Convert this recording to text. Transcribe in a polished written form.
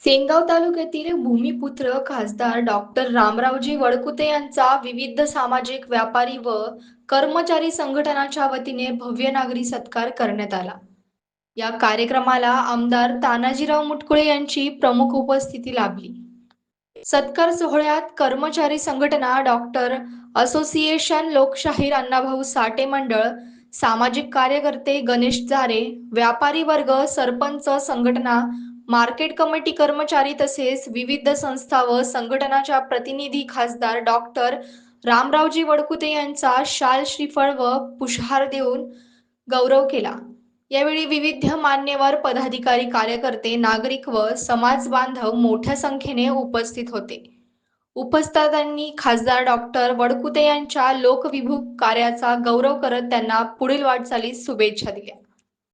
सेनगाव तालुक्यातील भूमिपुत्र खासदार डॉक्टर रामरावजी वडकुते यांचा विविध सामाजिक, व्यापारी व कर्मचारी संघटनांच्या वतीने भव्य नागरी सत्कार करण्यात आला. या कार्यक्रमाला आमदार तानाजीराव मुटकुळे यांची प्रमुख उपस्थिती लाभली. सत्कार सोहळ्यात कर्मचारी संघटना, डॉक्टर असोसिएशन, लोकशाहीर अण्णाभाऊ साठे मंडळ, सामाजिक कार्यकर्ते गणेश जारे, व्यापारी वर्ग, सरपंच संघटना, मार्केट कमिटी कर्मचारी तसेच विविध संस्था व संघटनाच्या प्रतिनिधी खासदार डॉक्टर रामरावजी वडकुते यांचा शाल, श्रीफळ व पुष्पहार देऊन गौरव केला. यावेळी विविध मान्यवर पदाधिकारी, कार्यकर्ते, नागरिक व समाज बांधव मोठ्या संख्येने उपस्थित होते. उपस्थितांनी खासदार डॉक्टर वडकुते यांच्या लोकविमुख कार्याचा गौरव करत त्यांना पुढील वाटचालीस शुभेच्छा दिल्या.